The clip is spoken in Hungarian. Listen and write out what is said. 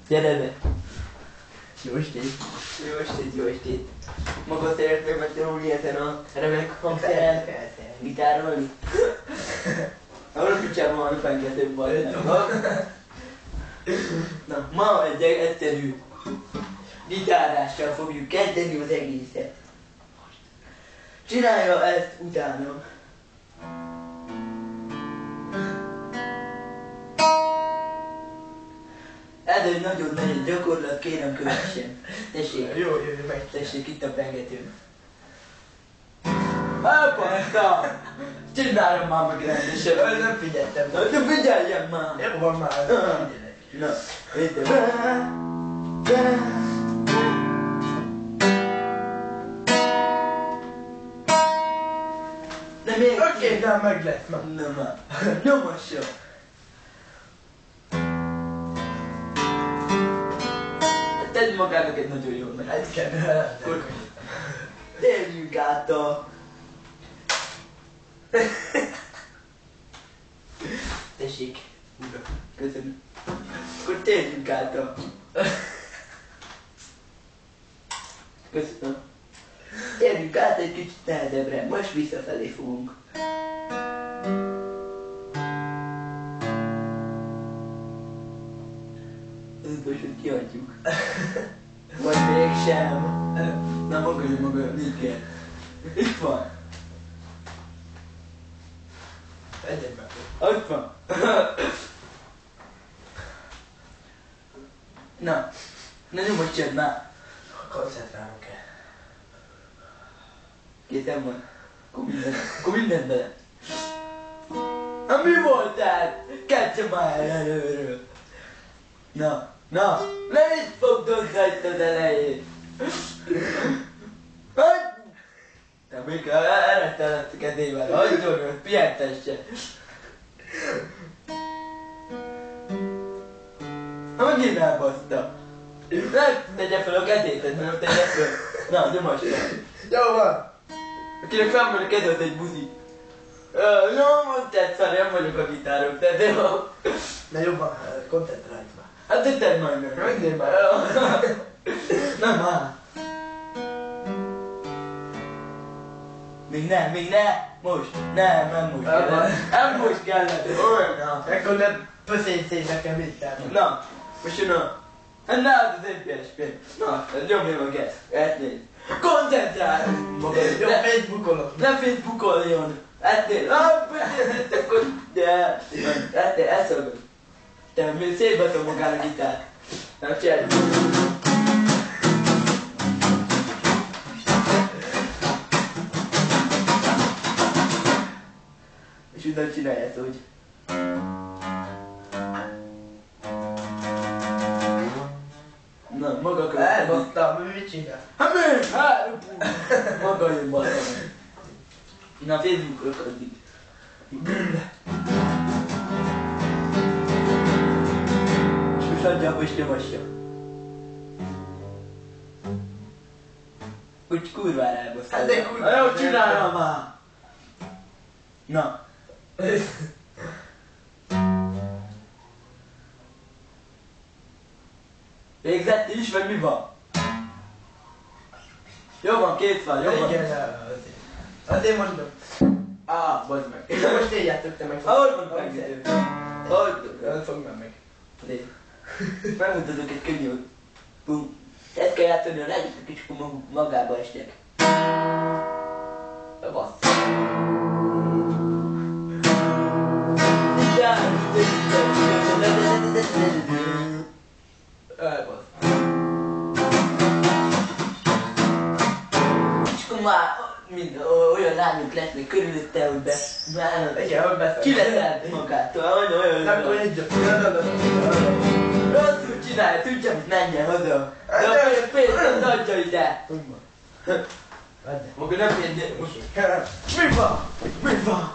Gyere be! Jó estét! Jó estét, jó estét! Maga szeretnél megtanulni ezen a remek hangszeren? Gitárolni? Ahol a picsában van a pengetőbb vagy. Na, ma egy egyszerű gitárással fogjuk kezdeni az egészet. Csinálja ezt utána. Ez egy nagyon gyakorlat, kérem kövessen. Tessék. Jó, meg. Tessék, itt a pengető. Elpaszta! Csináljam már meg rendesen. Nem figyeltem. Na, de figyeljem már! Jó van már. Na, értem. De még... Oké, de meg lesz már. Na már. Nyomassa. Tedd magának egy nagyon jól meg. Ez kell. Akkor térjünk át a... Tessék. Köszönöm. Akkor térjünk át a... Köszönöm. Térjünk át egy kicsit nehezebbre. Most visszafelé fogunk. Ez utolsót kiadjuk. Vagy mégsem. Na maga, mit kell? Itt van. Egyébben. Ott van. Na nyomossad már. Koncentrálunk kell. Készen van. Akkor mindent bele. Na mi voltál? Kátsa már előről. Na, ne itt fogdod rajta az elején. Te mikor elrettelett a kezével, hagyjon őt, pihentesse. Megint elbaszta. Ne tegye fel a kezét, mert tegye föl. Na, nyomasd fel. Jó van. Akinek felmegy a kezed egy buzi. Jó, mondtad fel, nem vagyok a gitárok, de jó. Na jobban, koncentrálj már. Hát te tedd majd meg. Megnézd már. Na már. Még ne. Most. Nem most kellett. Nem most kellett. Olyan. Akkor nem pöszénszél nekem itt. Na, most jön a... Hát nálad az NPSP. Na, nyomja meg ezt nézd. Koncentrálj magad. Jó, Facebookolok. Ne Facebookoljon. Etnél. Akkor... De... Etnél, elszolgod. Te még szétbatom magára a gitárt. Na, csinálj. És utána csinálj ezt úgy. Na, maga következik. Elbasztam, mit csinál? Hát mi? Hát, maga jön balra. Na, Facebookra addig. És most adja, hogy nyomassa. Úgy kurvára elbasztál. Hát de kurvára. Jó, csinálja már! Na. Végzett is, vagy mi van? Jó van, kész van, jó van. Igen, azért mondom. Bazd meg. Most így játszok, te meg. Ahol van megnéző? Nem fog már meg. Nézd. Megmutatok egy könnyű. Bum. Ezt kell játszani a legjobb, és akkor magába estek. Bassz. Elbasz. És akkor már olyan lányok lesznek körülötte, hogy Igen, hogy beszél. kileszelt magától, olyan. Akkor egy Rosszul csinálja, tudja, hogy menjen haza. De a pénzt az adja ide. Maga nem pénzt, most. Mi van?